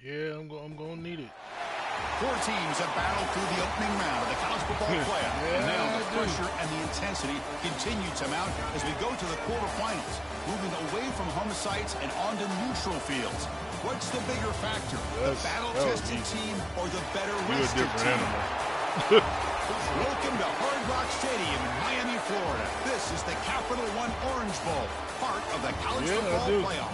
Yeah, I'm gonna need it. Four teams have battled through the opening round of the college football playoff. And now the pressure and the intensity continue to mount as we go to the quarterfinals, moving away from home sites and onto neutral fields. What's the bigger factor, the battle-tested team or the better rested team? Welcome to Hard Rock Stadium in Miami, Florida. This is the Capital One Orange Bowl, part of the college football playoff.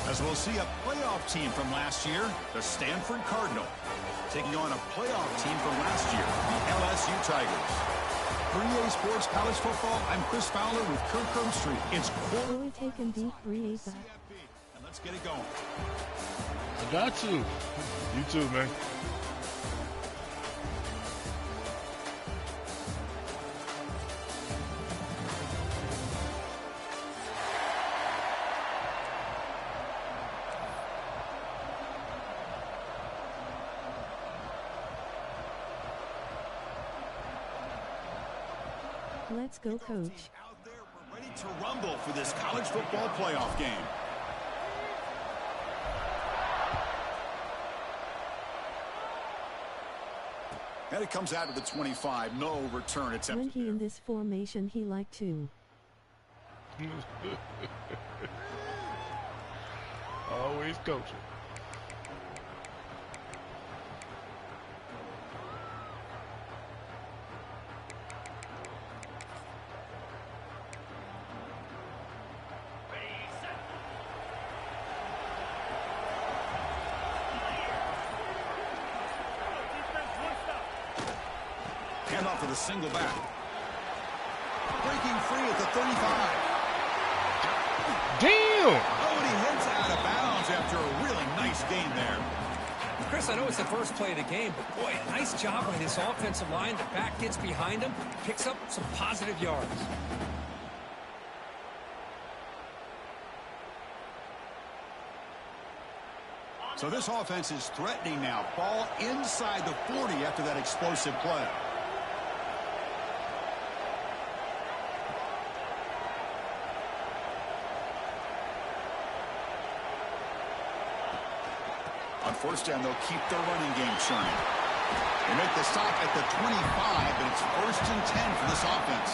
As we'll see a playoff team from last year, the Stanford Cardinal, taking on a playoff team from last year, the LSU Tigers. For EA Sports College Football, I'm Chris Fowler with Kirk Herbstreit. It's Fully taken deep 3-8 back. And let's get it going. I got to. You too, man. Let's go, coach. Out there, we're ready to rumble for this college football playoff game. And it comes out of the 25. No return attempt. When he in this formation, he like to. Always coaching. Handoff with a single back. Breaking free at the 35. Damn! Oh, and he heads out of bounds after a really nice gain there. Chris, I know it's the first play of the game, but boy, nice job by this offensive line. The back gets behind him, picks up some positive yards. So this offense is threatening now. Ball inside the 40 after that explosive play. On first down, they'll keep their running game churning. They make the stop at the 25, but it's 1st and 10 for this offense.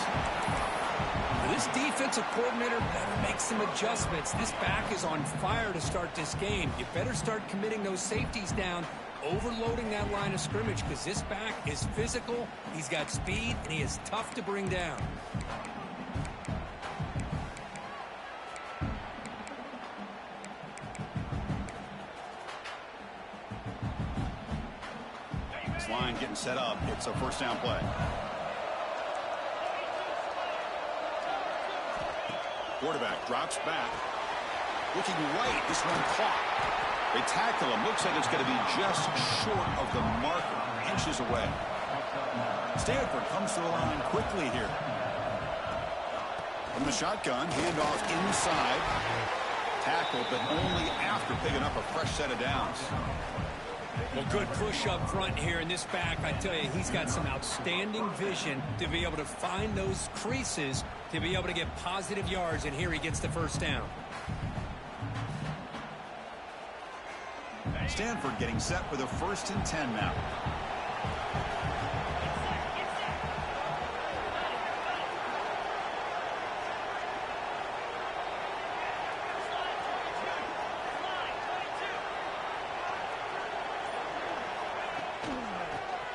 This defensive coordinator better make some adjustments. This back is on fire to start this game. You better start committing those safeties down, overloading that line of scrimmage, because this back is physical, he's got speed, and he is tough to bring down. This line getting set up. It's a first down play. Quarterback drops back. Looking right. This one caught. They tackle him. Looks like it's going to be just short of the marker. Inches away. Stanford comes to the line quickly here. From the shotgun, handoff inside. Tackled, but only after picking up a fresh set of downs. Well, good push up front here in this back. I tell you, he's got some outstanding vision to be able to find those creases, to be able to get positive yards, and here he gets the first down. Stanford getting set for the 1st and 10 now.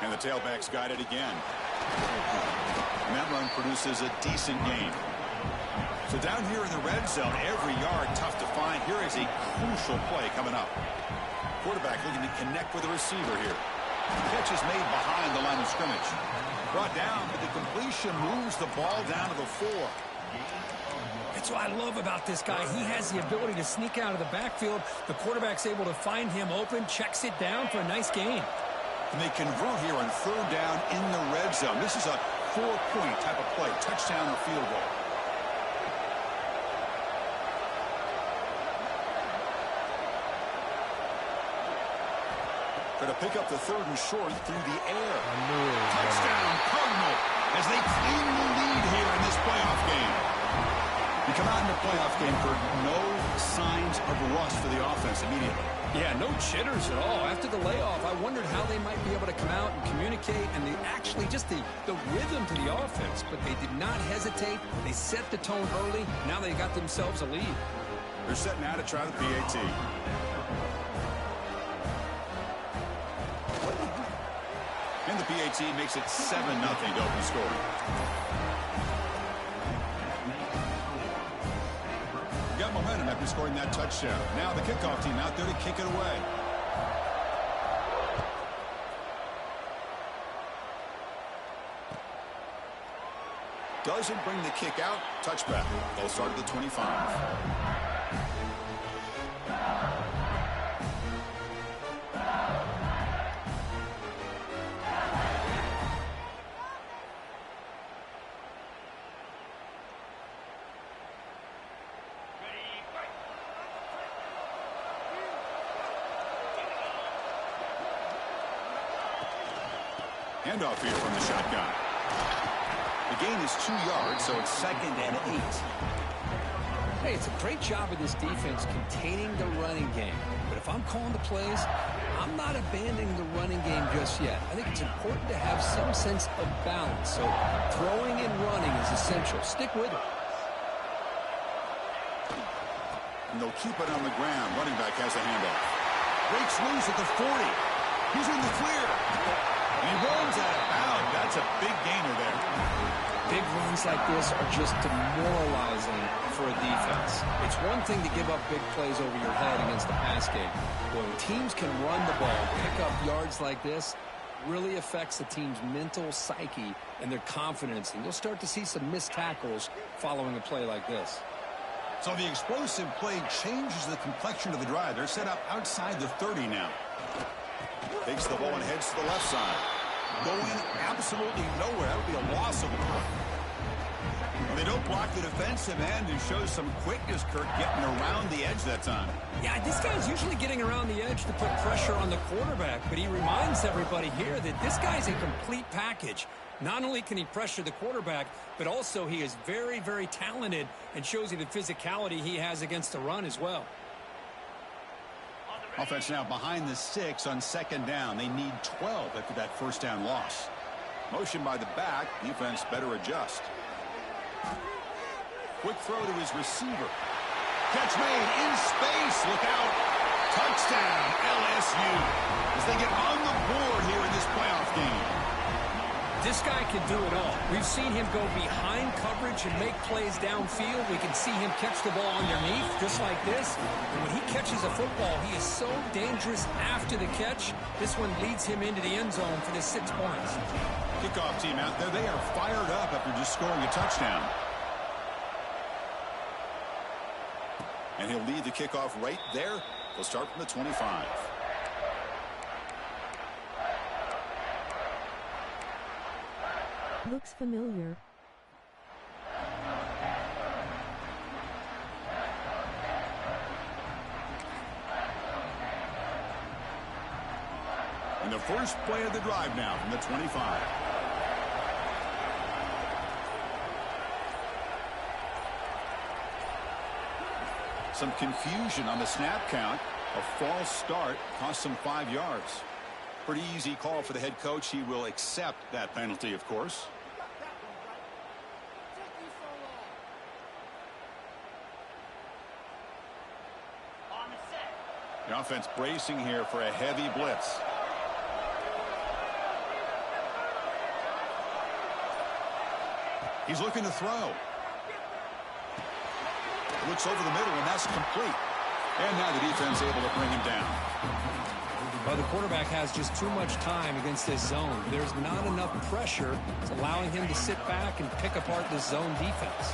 And the tailback's got it again. And that run produces a decent gain. So down here in the red zone, every yard tough to find. Here is a crucial play coming up. Quarterback looking to connect with the receiver here. Catch is made behind the line of scrimmage. Brought down, but the completion moves the ball down to the 4. That's what I love about this guy. He has the ability to sneak out of the backfield. The quarterback's able to find him open, checks it down for a nice gain. And they convert here on 3rd down in the red zone. This is a 4-point type of play, touchdown or field goal. Going to pick up the 3rd and short through the air. Touchdown, Cardinal, as they claim the lead here in this playoff game. You come out in the playoff game for no signs of rust for the offense immediately. Yeah, no jitters at all. After the layoff, I wondered how they might be able to come out and communicate and actually just the rhythm to the offense. But they did not hesitate. They set the tone early. Now they got themselves a lead. They're set now to try the PAT. And the PAT makes it 7-0 to open scoring. Got momentum after scoring that touchdown. Now the kickoff team out there to kick it away. Doesn't bring the kick out. Touchback. They'll start at the 25. Handoff here from the shotgun. The gain is 2 yards, so it's 2nd and 8. Hey, it's a great job of this defense containing the running game. But if I'm calling the plays, I'm not abandoning the running game just yet. I think it's important to have some sense of balance. So throwing and running is essential. Stick with it. And they'll keep it on the ground. Running back has the handoff. Breaks loose at the 40. He's in the clear. And he runs out of bounds. That's a big gainer there. Big runs like this are just demoralizing for a defense. It's one thing to give up big plays over your head against the pass game. When teams can run the ball, pick up yards like this, really affects the team's mental psyche and their confidence. And you'll start to see some missed tackles following a play like this. So the explosive play changes the complexion of the drive. They're set up outside the 30 now. Takes the ball and heads to the left side. Going absolutely nowhere. That would be a loss of the play. Well, they don't block the defensive end and shows some quickness, Kirk, getting around the edge that time. Yeah, this guy's usually getting around the edge to put pressure on the quarterback, but he reminds everybody here that this guy's a complete package. Not only can he pressure the quarterback, but also he is very, very talented and shows you the physicality he has against the run as well. Offense now behind the 6 on 2nd down. They need 12 after that first down loss. Motion by the back. Defense better adjust. Quick throw to his receiver. Catch made in space. Look out. Touchdown, LSU. As they get on the board here in this playoff game. This guy can do it all. We've seen him go behind coverage and make plays downfield. We can see him catch the ball underneath, just like this. And when he catches a football, he is so dangerous after the catch. This one leads him into the end zone for the 6 points. Kickoff team out there. They are fired up after just scoring a touchdown. And he'll lead the kickoff right there. They'll start from the 25. Looks familiar. And the first play of the drive now from the 25. Some confusion on the snap count. A false start cost them 5 yards. Pretty easy call for the head coach. He will accept that penalty, of course. The offense bracing here for a heavy blitz. He's looking to throw. Looks over the middle, and that's complete. And now the defense able to bring him down. Well, the quarterback has just too much time against this zone. There's not enough pressure. It's allowing him to sit back and pick apart this zone defense.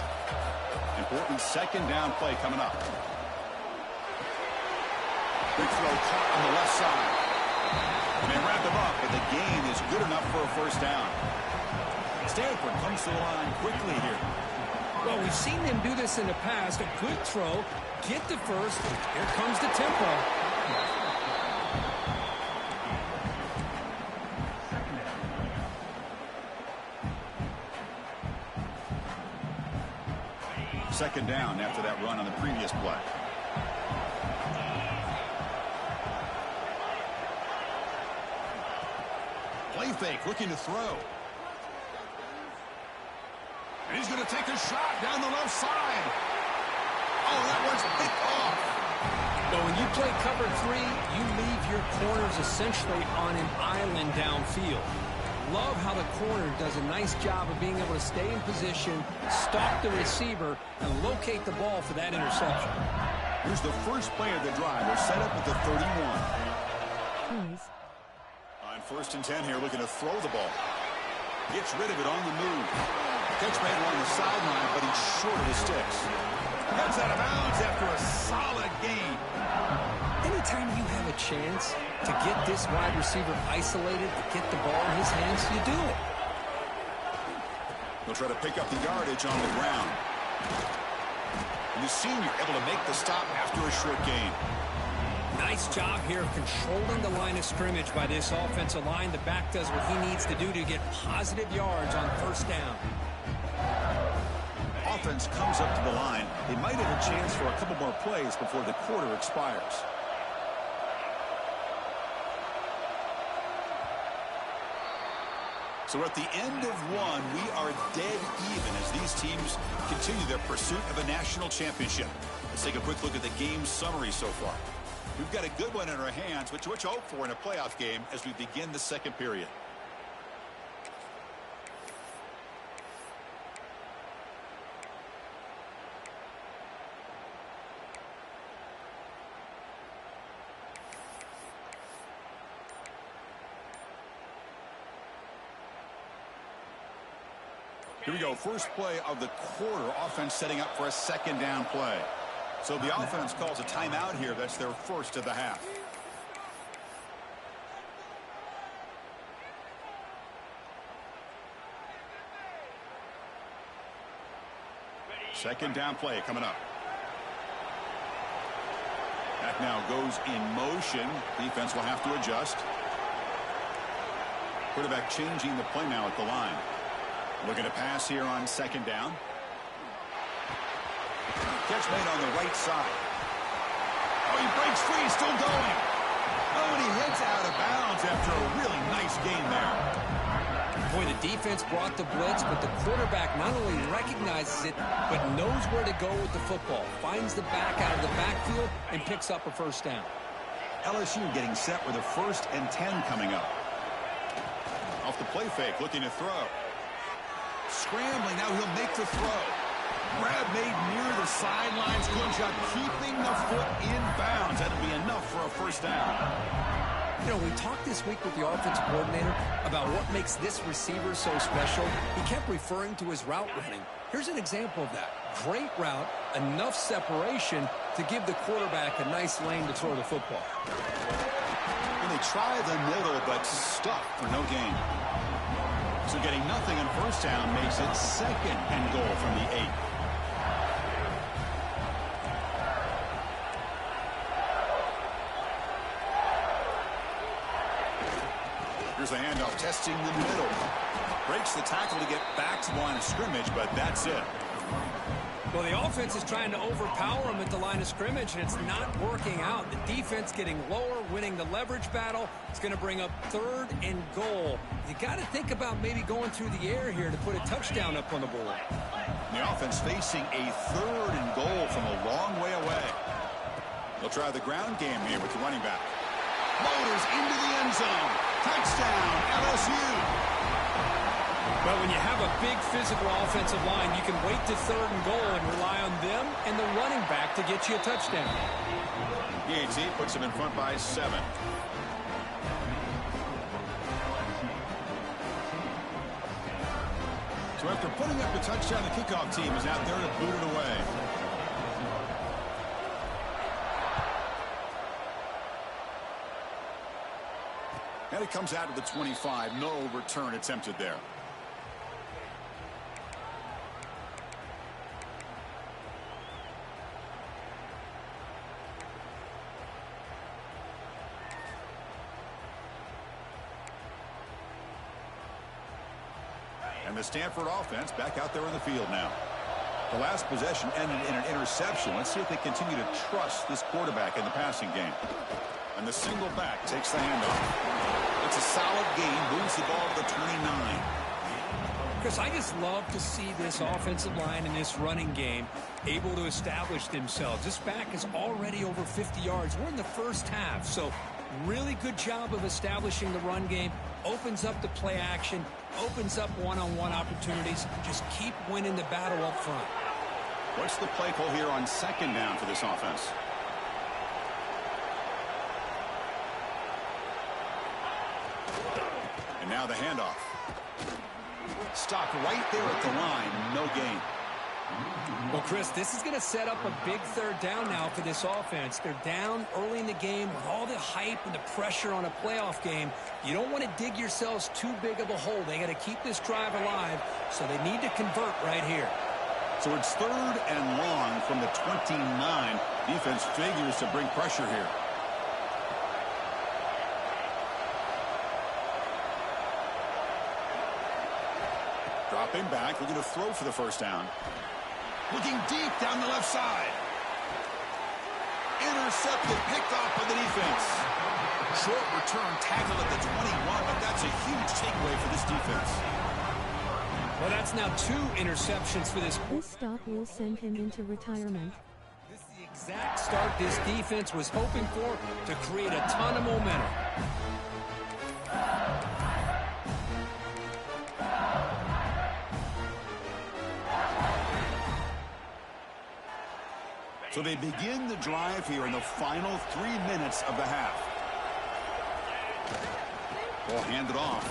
Important 2nd down play coming up. Big throw caught on the left side. And they wrap him up, but the gain is good enough for a first down. Stanford comes to the line quickly here. Well, we've seen them do this in the past. A good throw, get the first. Here comes the tempo. Second down after that run on the previous play. Play fake, looking to throw. And he's going to take a shot down the left side. Oh, that one's picked off. But when you play cover 3, you leave your corners essentially on an island downfield. Love how the corner does a nice job of being able to stay in position, stalk the receiver, and locate the ball for that interception. Here's the first play of the drive. They're set up at the 31. Nice. On first and 10 here, looking to throw the ball. Gets rid of it on the move. Catch made along the sideline, but he's short of his sticks. Gets out of bounds after a solid gain. Anytime you have a chance to get this wide receiver isolated, to get the ball in his hands, you do it. He'll try to pick up the yardage on the ground. And the senior able to make the stop after a short gain. Nice job here of controlling the line of scrimmage by this offensive line. The back does what he needs to do to get positive yards on first down. Offense comes up to the line. They might have a chance for a couple more plays before the quarter expires. So at the end of one, we are dead even as these teams continue their pursuit of a national championship. Let's take a quick look at the game summary so far. We've got a good one in our hands, which to hope for in a playoff game as we begin the second period. Here we go. First play of the quarter. Offense setting up for a second down play. So the offense calls a timeout here. That's their first of the half. Second down play coming up. That now goes in motion. Defense will have to adjust. Quarterback changing the play now at the line. Looking to pass here on second down. Catch made on the right side. Oh, he breaks free, still going. Oh, and he heads out of bounds after a really nice gain there. Boy, the defense brought the blitz, but the quarterback not only recognizes it, but knows where to go with the football. Finds the back out of the backfield and picks up a first down. LSU getting set with a 1st and 10 coming up. Off the play fake, looking to throw. Scrambling, now he'll make the throw. Grab made near the sidelines. Good job keeping the foot in bounds. That'll be enough for a first down. You know, we talked this week with the offensive coordinator about what makes this receiver so special. He kept referring to his route running. Here's an example of that. Great route, enough separation to give the quarterback a nice lane to throw the football. And they try the middle, but stuck for no gain. So getting nothing on first down makes it second and goal from the 8. Here's the handoff, testing the middle. Breaks the tackle to get back to the line of scrimmage, but that's it. Well, the offense is trying to overpower him at the line of scrimmage, and it's not working out. The defense getting lower, winning the leverage battle. It's going to bring up 3rd and goal. You got to think about maybe going through the air here to put a touchdown up on the board. The offense facing a 3rd and goal from a long way away. They'll try the ground game here with the running back. Motors into the end zone. Touchdown, LSU. But when you have a big physical offensive line, you can wait to 3rd and goal and rely on them and the running back to get you a touchdown. EAT puts them in front by 7. So after putting up the touchdown, the kickoff team is out there to boot it away. And it comes out of the 25. No return attempted there. And the Stanford offense back out there in the field now. The last possession ended in an interception. Let's see if they continue to trust this quarterback in the passing game. And the single back takes the handoff. It's a solid gain. Moves the ball to the 29. Chris, I just love to see this offensive line and this running game able to establish themselves. This back is already over 50 yards. We're in the first half, so really good job of establishing the run game. Opens up the play action, opens up one-on-one opportunities. Just keep winning the battle up front. What's the play call here on second down for this offense? And now the handoff. Stopped right there at the line. No gain. Well, Chris, this is going to set up a big third down now for this offense. They're down early in the game with all the hype and the pressure on a playoff game. You don't want to dig yourselves too big of a hole. They got to keep this drive alive, so they need to convert right here. So it's 3rd and long from the 29. Defense figures to bring pressure here. Dropping back, looking to throw for the first down. Looking deep down the left side. Intercepted, picked off by the defense. Short return, tackled at the 21, but that's a huge takeaway for this defense. Well, that's now 2 interceptions for this. This stop will send him into retirement. This is the exact start this defense was hoping for to create a ton of momentum. So they begin the drive here in the final 3 minutes of the half. Ball handed off.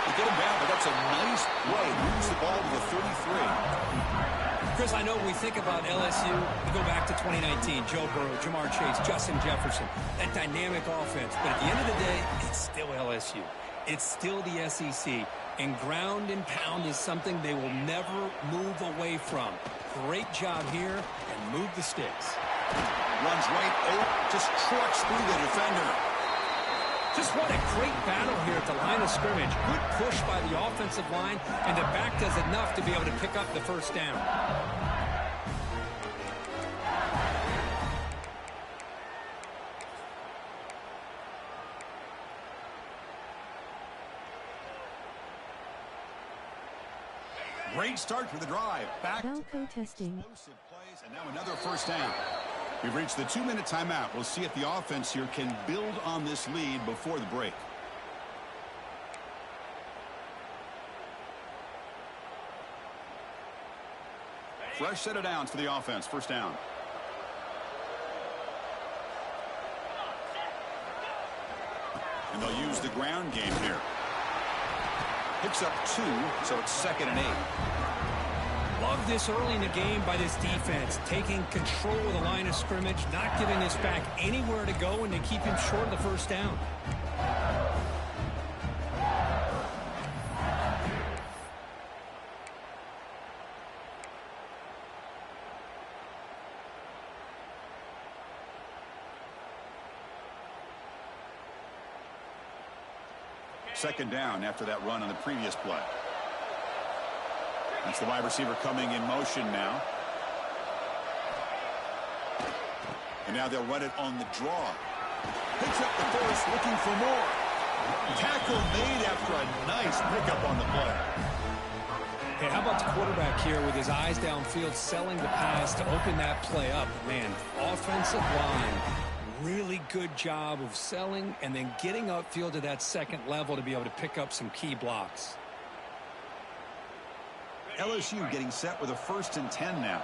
They get him down, but that's a nice play. Moves the ball to the 33. Chris, I know we think about LSU. We go back to 2019. Joe Burrow, Jamar Chase, Justin Jefferson. That dynamic offense. But at the end of the day, it's still LSU. It's still the SEC. And ground and pound is something they will never move away from. Great job here, and move the sticks. Runs right over, just trucks through the defender. Just what a great battle here at the line of scrimmage. Good push by the offensive line, and the back does enough to be able to pick up the first down. Great start for the drive. Back to Balco testing. explosive plays, and now another first down. We've reached the 2-minute timeout. We'll see if the offense here can build on this lead before the break. Fresh set of downs for the offense. First down. And they'll use the ground game here. Picks up 2, so it's 2nd and 8. Love this early in the game by this defense, taking control of the line of scrimmage, not giving this back anywhere to go, and to keep him short of the first down. Second down after that run on the previous play. That's the wide receiver coming in motion now. And now they'll run it on the draw. Picks up the first, looking for more. Tackle made after a nice pickup on the play. Hey, how about the quarterback here with his eyes downfield, selling the pass to open that play up? Man, offensive line. Really good job of selling and then getting upfield to that second level to be able to pick up some key blocks. LSU getting set with a 1st and 10 now.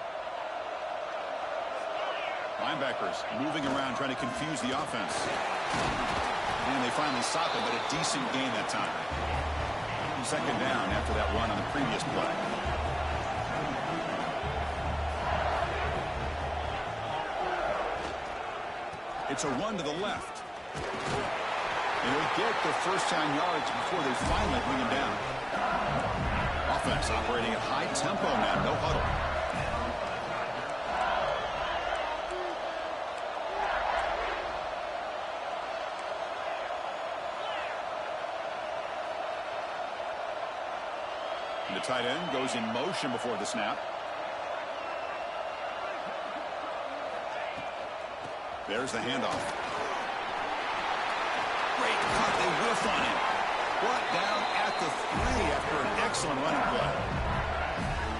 Linebackers moving around trying to confuse the offense. And they finally stop it, but a decent gain that time. Second down after that run on the previous play. It's a run to the left. And they'll get the first down yards before they finally bring him down. Offense operating at high tempo now, no huddle. And the tight end goes in motion before the snap. There's the handoff. Great cut. They whiff on him. Brought down at the 3 after an excellent running play.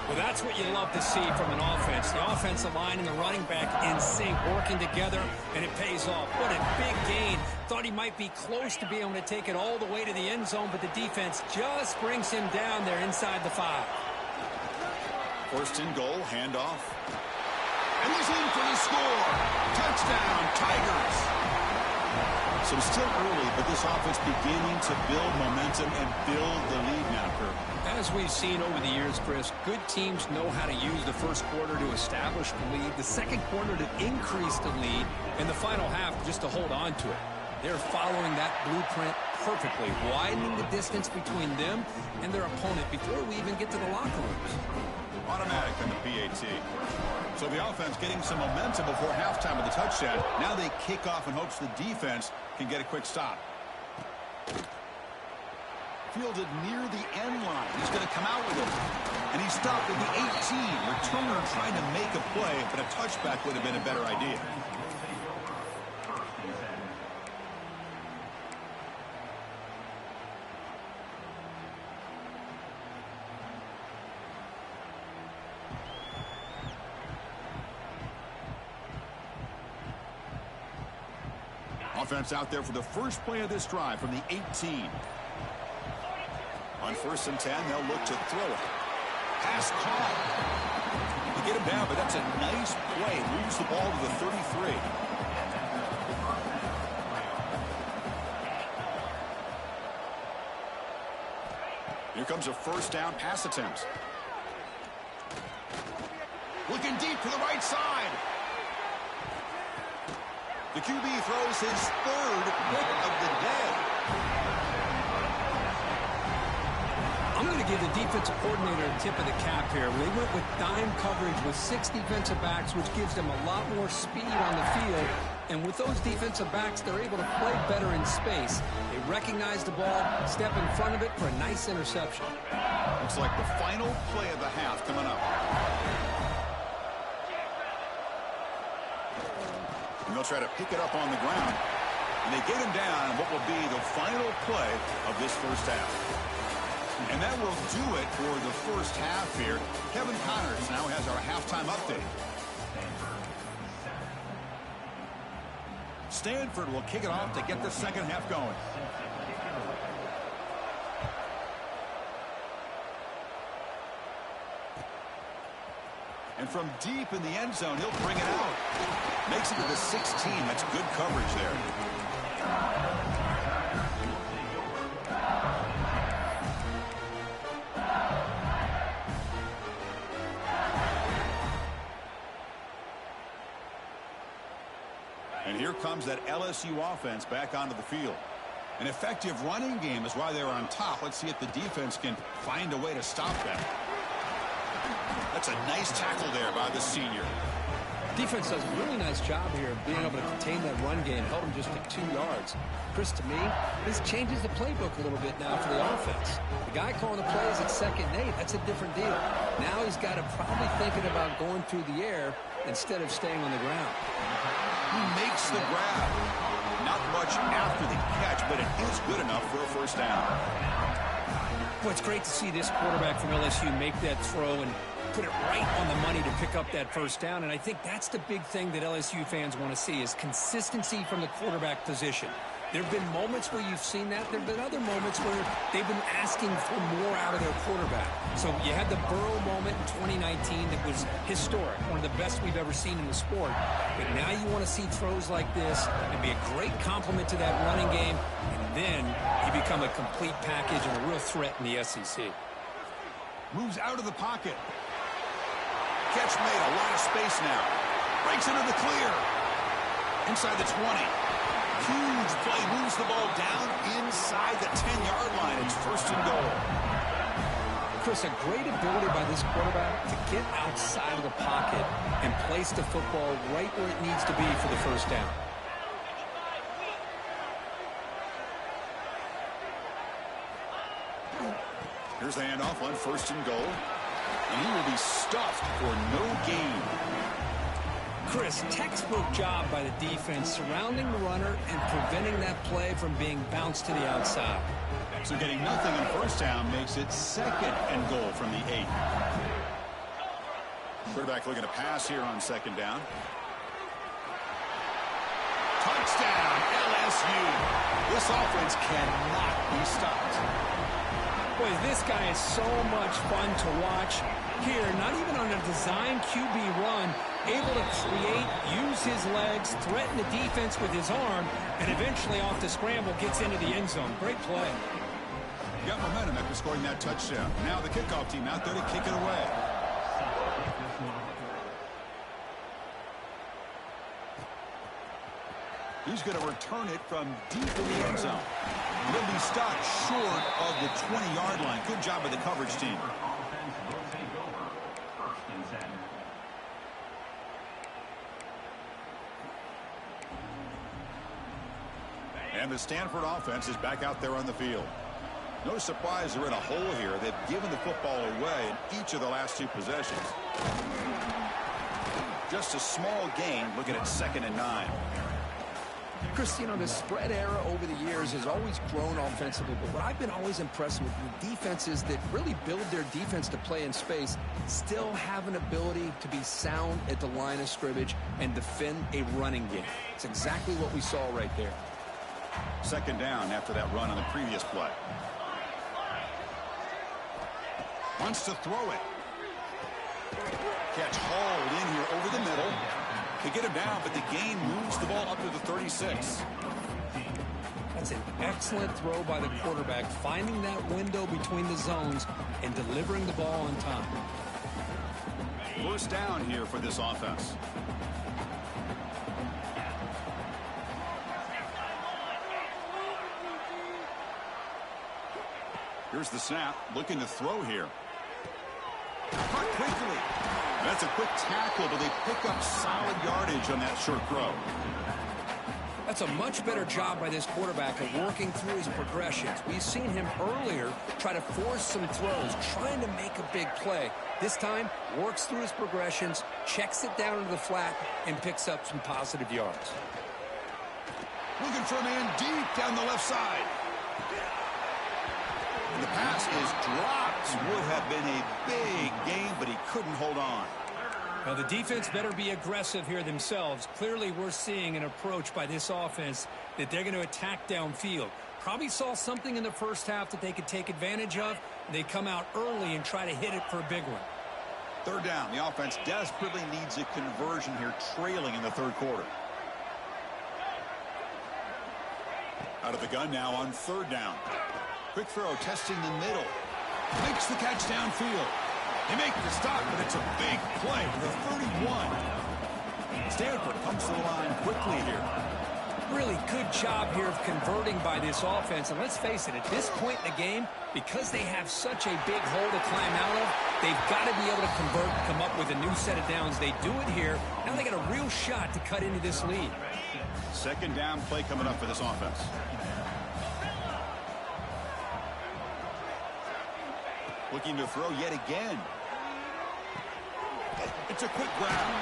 Well, that's what you love to see from an offense. The offensive line and the running back in sync, working together, and it pays off. What a big gain. Thought he might be close to being able to take it all the way to the end zone, but the defense just brings him down there inside the 5. First and goal, handoff. And he's in for the score. Touchdown, Tigers. So still early, but this offense beginning to build momentum and build the lead now, Kirk. As we've seen over the years, Chris, good teams know how to use the first quarter to establish the lead, the second quarter to increase the lead, and the final half just to hold on to it. They're following that blueprint perfectly, widening the distance between them and their opponent before we even get to the locker rooms. Automatic on the PAT. So the offense getting some momentum before halftime with the touchdown. Now they kick off in hopes the defense can get a quick stop. Fielded near the end line. He's going to come out with it. And he stopped at the 18. Returner trying to make a play, but a touchback would have been a better idea. Offense out there for the first play of this drive from the 18. On 1st and 10, they'll look to throw it. Pass caught. You get him down, but that's a nice play. Moves the ball to the 33. Here comes a first down pass attempt. Looking deep to the right side. The QB throws his 3rd pick of the day. I'm going to give the defensive coordinator a tip of the cap here. They went with dime coverage with 6 defensive backs, which gives them a lot more speed on the field. And with those defensive backs, they're able to play better in space. They recognize the ball, step in front of it for a nice interception. Looks like the final play of the half coming up. And they'll try to pick it up on the ground. And they get him down in what will be the final play of this first half. And that will do it for the first half here. Kevin Connors now has our halftime update. Stanford will kick it off to get the second half going. And from deep in the end zone, he'll bring it out. Makes it to the 16. That's good coverage there. And here comes that LSU offense back onto the field. An effective running game is why they're on top. Let's see if the defense can find a way to stop them. That's a nice tackle there by the senior. Defense does a really nice job here of being able to contain that run game, held him just to 2 yards. Chris, to me, this changes the playbook a little bit now for the offense. The guy calling the plays at 2nd and 8, that's a different deal. Now he's got to probably thinking about going through the air instead of staying on the ground. He makes the grab. Not much after the catch, but it is good enough for a first down. Well, it's great to see this quarterback from LSU make that throw and put it right on the money to pick up that first down. And I think that's the big thing that LSU fans want to see is consistency from the quarterback position. There have been moments where you've seen that. There have been other moments where they've been asking for more out of their quarterback. So you had the Burrow moment in 2019 that was historic, one of the best we've ever seen in the sport. But now you want to see throws like this and be a great complement to that running game. And then you become a complete package and a real threat in the SEC. Moves out of the pocket. Catch made, a lot of space now. Breaks into the clear. Inside the 20. Huge play, moves the ball down inside the 10-yard line. It's 1st and goal. Chris, a great ability by this quarterback to get outside of the pocket and place the football right where it needs to be for the first down. Here's Here's the handoff on 1st and goal. And he will be stuffed for no gain. Chris, textbook job by the defense surrounding the runner and preventing that play from being bounced to the outside. So getting nothing on 1st down makes it 2nd and goal from the 8. Quarterback looking to pass here on 2nd down. Touchdown, LSU. This offense cannot be stopped. Boy, this guy is so much fun to watch. Here, not even on a design QB run, able to create, use his legs, threaten the defense with his arm, and eventually off the scramble gets into the end zone. Great play. Got momentum after scoring that touchdown. Now the kickoff team out there to kick it away. He's going to return it from deep in the end zone. He'll be stopped short of the 20-yard line. Good job by the coverage team. And the Stanford offense is back out there on the field. No surprise they're in a hole here. They've given the football away in each of the last 2 possessions. Just a small gain, looking at 2nd and 9. Chris, you know, the spread era over the years has always grown offensively, but what I've been always impressed with the defenses that really build their defense to play in space still have an ability to be sound at the line of scrimmage and defend a running game. It's exactly what we saw right there. 2nd down after that run on the previous play. Wants to throw it. Catch hauled in here over the middle. They get him down, but the gain moves the ball up to the 36. That's an excellent throw by the quarterback, finding that window between the zones and delivering the ball on time. 1st down here for this offense. Here's the snap, looking to throw here. Caught quickly. That's a quick tackle, but they pick up solid yardage on that short throw. That's a much better job by this quarterback of working through his progressions. We've seen him earlier try to force some throws, trying to make a big play. This time, works through his progressions, checks it down into the flat, and picks up some positive yards. Looking for a man deep down the left side. And the pass is dropped. Would have been a big game, but he couldn't hold on. Well, the defense better be aggressive here themselves. Clearly, we're seeing an approach by this offense that they're going to attack downfield. Probably saw something in the first half that they could take advantage of. They come out early and try to hit it for a big one. 3rd down. The offense desperately needs a conversion here, trailing in the 3rd quarter. Out of the gun now on 3rd down. Quick throw, testing the middle. Makes the catch downfield. They make the stop, but it's a big play for the 31. Stanford comes to the line quickly here. Really good job here of converting by this offense. And let's face it, at this point in the game, because they have such a big hole to climb out of, they've got to be able to convert, come up with a new set of downs. They do it here. Now they got a real shot to cut into this lead. 2nd down play coming up for this offense. Looking to throw yet again. It's a quick grab.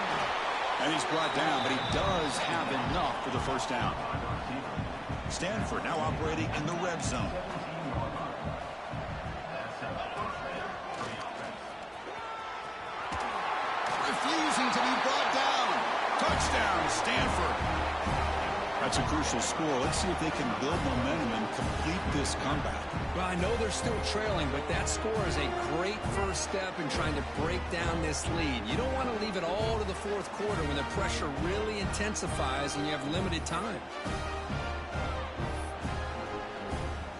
And he's brought down, but he does have enough for the 1st down. Stanford now operating in the red zone. Refusing to be brought down. Touchdown, Stanford. That's a crucial score. Let's see if they can build momentum and complete this comeback. Well, I know they're still trailing, but that score is a great first step in trying to break down this lead. You don't want to leave it all to the 4th quarter when the pressure really intensifies and you have limited time.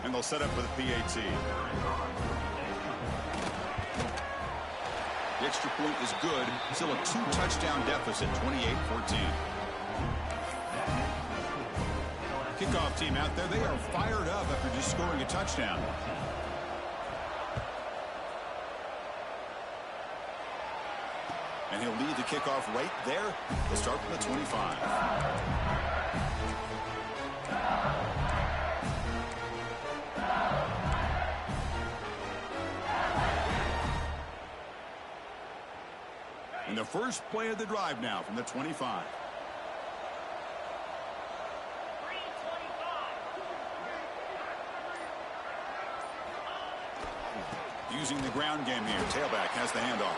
And they'll set up for the PAT. The extra point is good. Still a 2-touchdown deficit, 28-14. Kickoff team out there, they are fired up after just scoring a touchdown. And he'll lead the kickoff right there. They'll start from the 25. the first play of the drive now from the 25. Using the ground game here. Tailback has the handoff.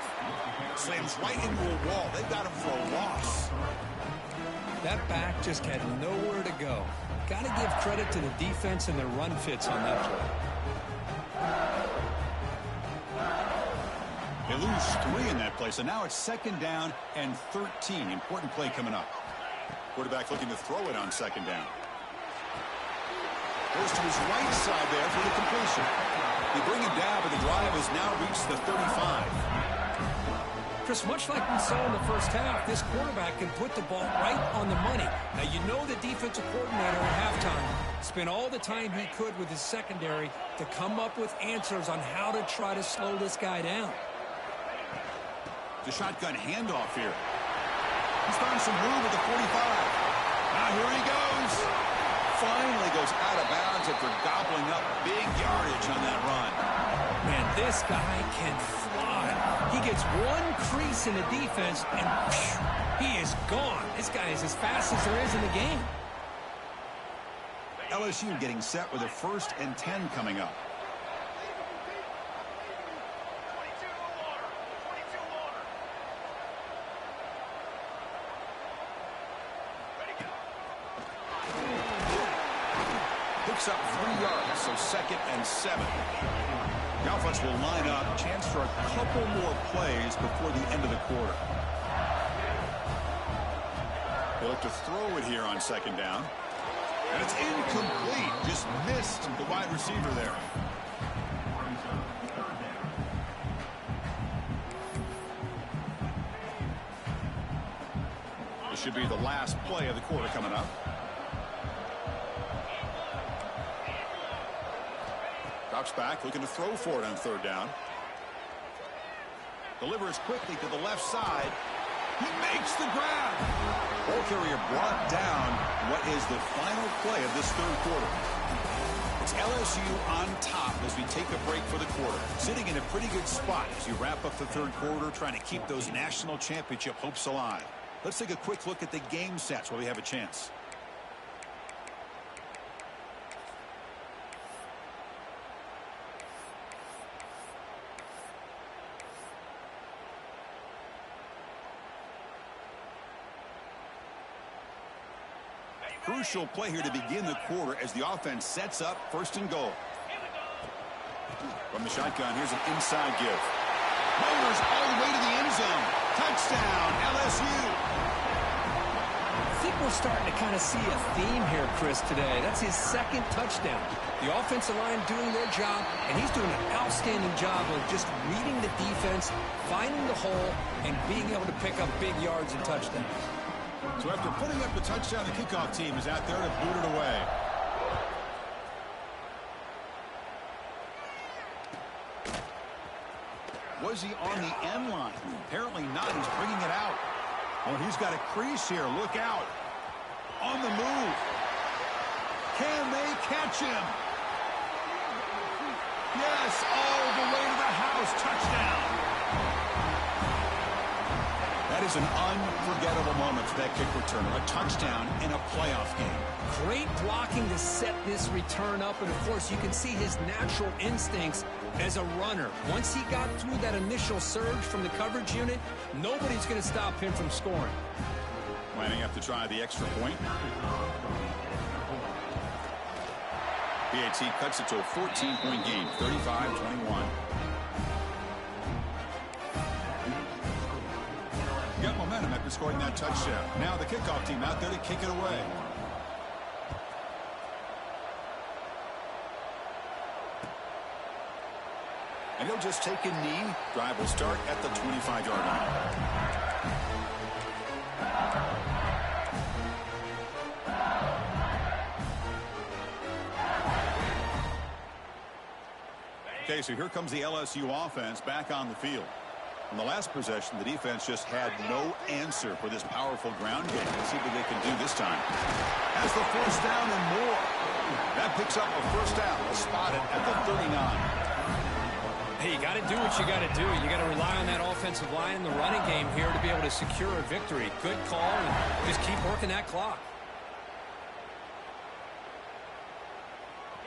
Slams right into a wall. They've got him for a loss. That back just had nowhere to go. Got to give credit to the defense and their run fits on that play. They lose 3 in that play, so now it's 2nd down and 13. Important play coming up. Quarterback looking to throw it on 2nd down. Goes to his right side there for the completion. They bring him down, but the drive has now reached the 35. Chris, much like we saw in the first half, this quarterback can put the ball right on the money. Now, you know the defensive coordinator at halftime spent all the time he could with his secondary to come up with answers on how to try to slow this guy down. The shotgun handoff here. He's found some room at the 45. Now here he goes. Finally goes out of bounds after gobbling up big yardage on that run. Man, this guy can fly. He gets one crease in the defense, and phew, he is gone. This guy is as fast as there is in the game. LSU getting set with a 1st and 10 coming up. Picks up 3 yards, so 2nd and 7. The offense will line up. Chance for a couple more plays before the end of the quarter. They look to throw it here on 2nd down. And it's incomplete. Just missed the wide receiver there. This should be the last play of the quarter coming up. Drops back, looking to throw for it on 3rd down. Delivers quickly to the left side. He makes the grab. Ball carrier brought down. What is the final play of this 3rd quarter? It's LSU on top as we take a break for the quarter. Sitting in a pretty good spot as you wrap up the 3rd quarter, trying to keep those national championship hopes alive. Let's take a quick look at the game sets while we have a chance. Crucial play here to begin the quarter as the offense sets up 1st and goal. From the shotgun, here's an inside give. Motors all the way to the end zone. Touchdown, LSU. I think we're starting to kind of see a theme here, Chris, today. That's his 2nd touchdown. The offensive line doing their job, and he's doing an outstanding job of just reading the defense, finding the hole, and being able to pick up big yards and touchdowns. So after putting up the touchdown, the kickoff team is out there to boot it away. Was he on the end line? Apparently not. He's bringing it out. Oh, he's got a crease here. Look out. On the move. Can they catch him? Yes, all the way to the house. Touchdown. That is an unforgettable moment for that kick returner. A touchdown in a playoff game. Great blocking to set this return up, and of course you can see his natural instincts as a runner. Once he got through that initial surge from the coverage unit, nobody's going to stop him from scoring. Lining up to try the extra point. PAT cuts it to a 14-point game, 35-21. Got momentum after scoring that touchdown. Now the kickoff team out there to kick it away. And he'll just take a knee. Drive will start at the 25-yard line. Okay, so here comes the LSU offense back on the field. In the last possession, the defense just had no answer for this powerful ground game. Let's see what they can do this time. Has the 1st down and more. That picks up a 1st down. We'll spot it at the 39. Hey, you got to do what you got to do. You got to rely on that offensive line in the running game here to be able to secure a victory. Good call, and just keep working that clock.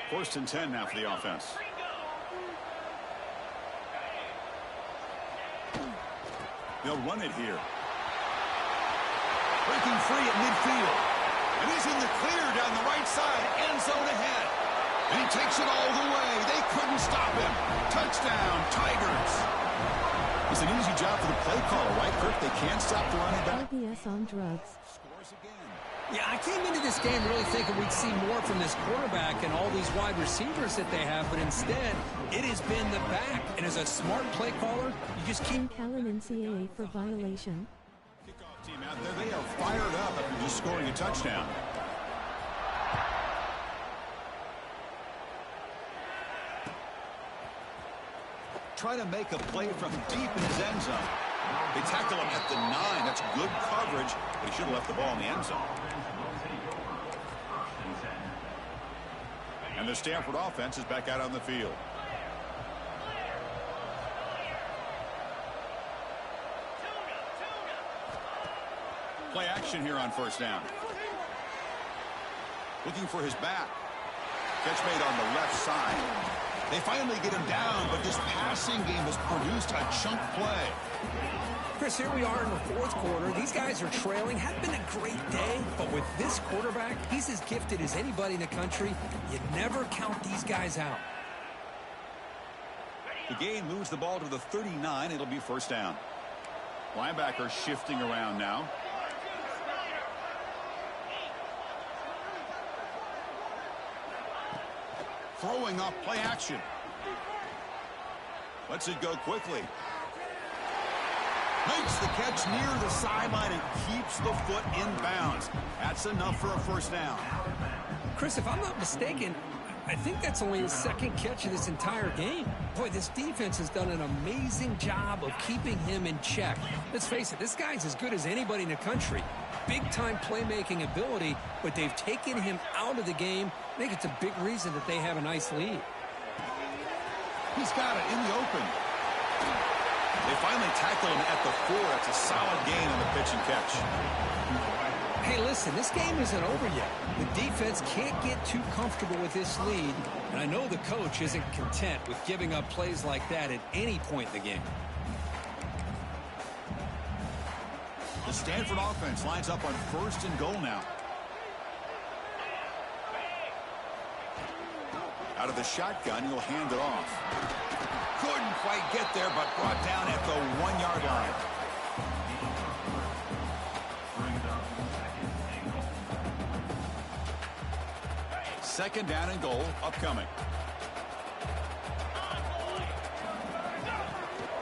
1st and 10 now for the offense. They'll run it here. Breaking free at midfield. And he's in the clear down the right side. End zone ahead. And he takes it all the way. They couldn't stop him. Touchdown, Tigers. It's an easy job for the play caller, right, Kirk? They can't stop the running back. RBS on drugs. Scores again. Yeah, I came into this game really thinking we'd see more from this quarterback and all these wide receivers that they have, but instead, it has been the back. And as a smart play caller, you just keep... Callan NCAA for violation. Kickoff team out there. They are fired up after just scoring a touchdown. Try to make a play from deep in his end zone. They tackle him at the 9. That's good coverage, but he should have left the ball in the end zone. And the Stanford offense is back out on the field. Play action here on 1st down. Looking for his back. Catch made on the left side. They finally get him down, but this passing game has produced a chunk play. Chris, here we are in the 4th quarter. These guys are trailing. Had been a great day, but with this quarterback, he's as gifted as anybody in the country. You never count these guys out. The gain moves the ball to the 39. It'll be 1st down. Linebacker shifting around now. Throwing up play action. Lets it go quickly. Makes the catch near the sideline and keeps the foot in bounds. That's enough for a 1st down. Chris, if I'm not mistaken, I think that's only his 2nd catch of this entire game. Boy, this defense has done an amazing job of keeping him in check. Let's face it, this guy's as good as anybody in the country. Big-time playmaking ability, but they've taken him out of the game. I think it's a big reason that they have a nice lead. He's got it in the open. They finally tackle him at the 4. That's a solid gain on the pitch and catch. Hey, listen, this game isn't over yet. The defense can't get too comfortable with this lead, and I know the coach isn't content with giving up plays like that at any point in the game. The Stanford offense lines up on 1st and goal now. Out of the shotgun, he'll hand it off. Couldn't quite get there, but brought down at the 1-yard line. Second down and goal upcoming.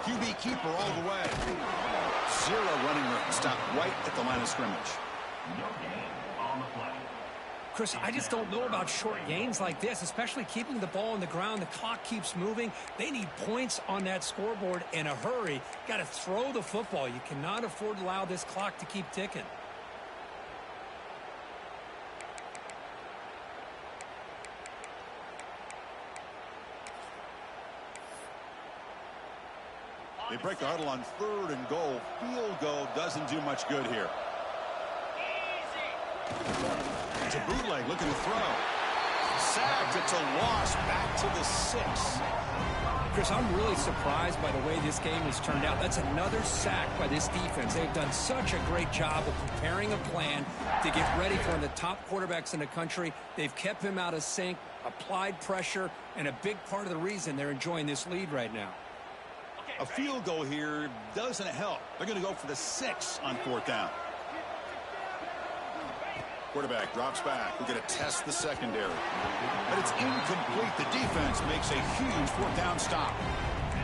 QB keeper all the way. 0 running room. Stop right at the line of scrimmage. Chris, I just don't know about short gains like this, especially keeping the ball on the ground. The clock keeps moving. They need points on that scoreboard in a hurry. Got to throw the football. You cannot afford to allow this clock to keep ticking. They break the huddle on 3rd and goal. Field goal doesn't do much good here. It's a bootleg looking to throw. Sacked. It's a loss back to the 6. Chris, I'm really surprised by the way this game has turned out. That's another sack by this defense. They've done such a great job of preparing a plan to get ready for one of the top quarterbacks in the country. They've kept him out of sync, applied pressure, and a big part of the reason they're enjoying this lead right now. A field goal here doesn't help. They're going to go for the 6 on 4th down. Quarterback drops back. We're going to test the secondary. But it's incomplete. The defense makes a huge 4th down stop.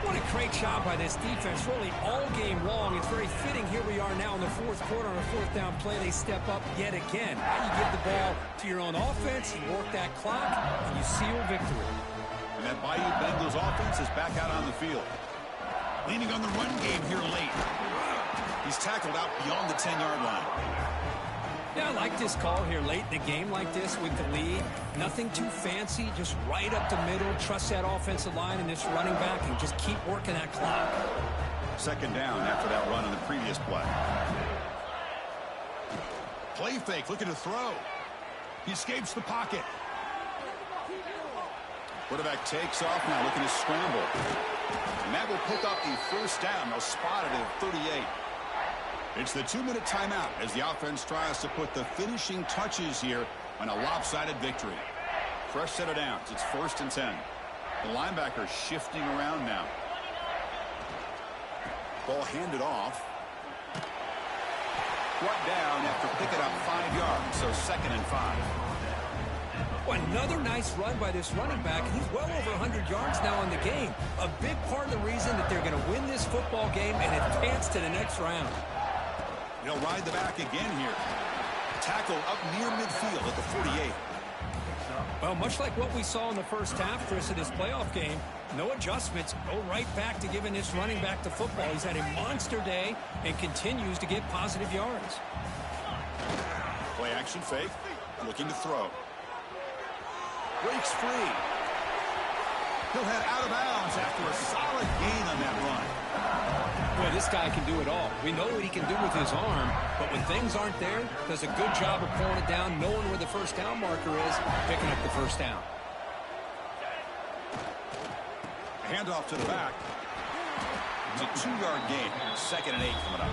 What a great job by this defense, really all game long. It's very fitting. Here we are now in the 4th quarter on a 4th down play. They step up yet again. Now you give the ball to your own offense, you work that clock, and you seal victory. And that Bayou Bengals offense is back out on the field. Leaning on the run game here late. He's tackled out beyond the 10-yard line. Yeah, I like this call here late in the game like this with the lead. Nothing too fancy, just right up the middle. Trust that offensive line and this running back and just keep working that clock. Second down after that run on the previous play. Play fake, looking to throw. He escapes the pocket. Quarterback takes off now, looking to scramble. And that will pick up the first down. They'll spot it at 38. It's the 2-minute timeout as the offense tries to put the finishing touches here on a lopsided victory. Fresh set of downs. It's 1st and 10. The linebacker shifting around now. Ball handed off. Brought down after picking up 5 yards, so 2nd and 5. Well, another nice run by this running back. He's well over 100 yards now in the game. A big part of the reason that they're going to win this football game and advance to the next round. He'll ride the back again here. Tackle up near midfield at the 48. Well, much like what we saw in the first half, Chris, of this playoff game, no adjustments. Go right back to giving this running back the football. He's had a monster day and continues to get positive yards. Play action fake. Looking to throw. Breaks free. He'll head out of bounds after a solid gain on that run. Boy, this guy can do it all. We know what he can do with his arm, but when things aren't there, does a good job of pulling it down, knowing where the first down marker is, picking up the first down. Handoff to the back. It's a 2-yard gain. 2nd and 8 coming up.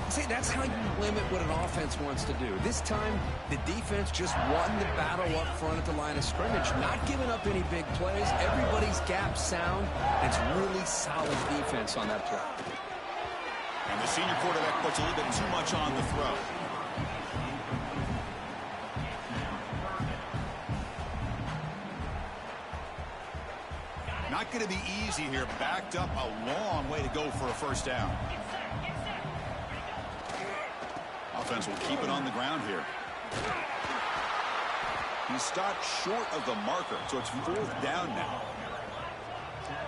See, that's how you limit what an offense wants to do. This time, the defense just won the battle up front at the line of scrimmage, not giving up any big plays. Everybody's gap sound. It's really solid defense on that play. And the senior quarterback puts a little bit too much on the throw. Not going to be easy here. Backed up a long way to go for a first down. Offense will keep it on the ground here. He stopped short of the marker, so it's 4th down now.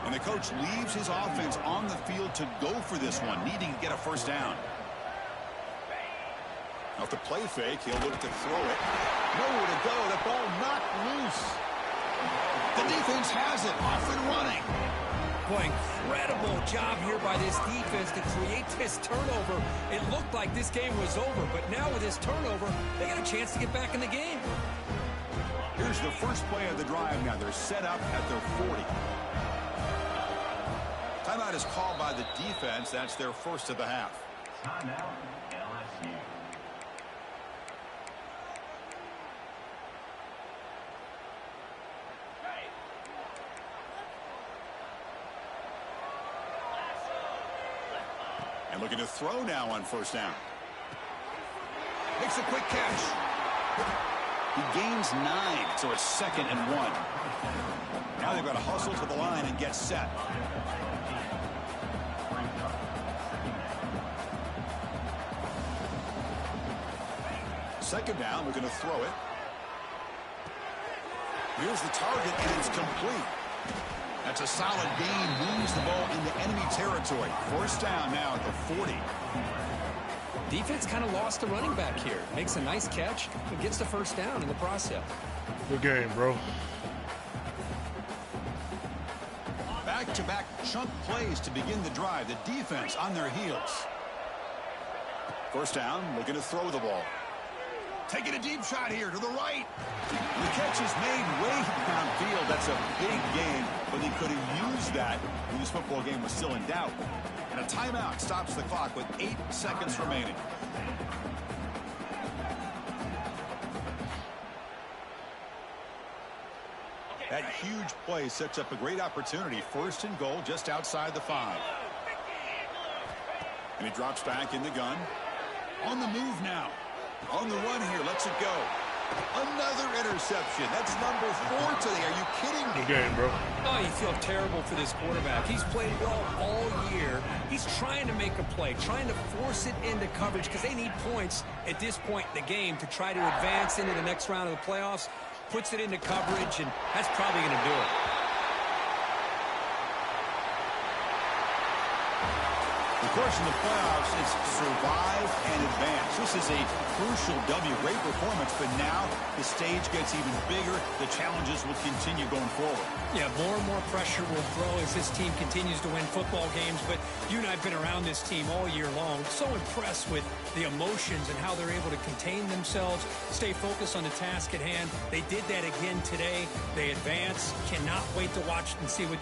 And the coach leaves his offense on the field to go for this one, needing to get a first down. Now, if the play fake, he'll look to throw it. Nowhere to go. The ball knocked loose. The defense has it, off and running. Boy, incredible job here by this defense to create this turnover. It looked like this game was over, but now with this turnover, they got a chance to get back in the game. Here's the first play of the drive now. They're set up at their 40. Timeout is called by the defense. That's their first of the half. Timeout, LSU. And looking to throw now on first down. Makes a quick catch. He gains 9, so it's 2nd and 1. Now they've got to hustle to the line and get set. Second down, looking to throw it. Here's the target, and it's complete. That's a solid gain, moves the ball into enemy territory. First down now at the 40. Defense kind of lost the running back here. Makes a nice catch and gets the first down in the process. Good game, bro. Back-to-back chunk plays to begin the drive. The defense on their heels. First down, looking to throw the ball. Taking a deep shot here to the right. The catch is made way downfield. That's a big gain, but they could have used that when this football game was still in doubt. And a timeout stops the clock with 8 seconds remaining. That huge play sets up a great opportunity. 1st and goal just outside the 5. And he drops back in the gun. On the move now. On the run here, lets it go. Another interception. That's number 4 today. Are you kidding me? Good game, bro. Oh, you feel terrible for this quarterback. He's played well all year. He's trying to make a play, trying to force it into coverage because they need points at this point in the game to try to advance into the next round of the playoffs. Puts it into coverage, and that's probably going to do it. Of course, in the playoffs, it's survive and advance. This is a crucial W. Great performance, but now the stage gets even bigger. The challenges will continue going forward. Yeah, more and more pressure will grow as this team continues to win football games, but you and I have been around this team all year long. So impressed with the emotions and how they're able to contain themselves, stay focused on the task at hand. They did that again today. They advance. Cannot wait to watch and see what they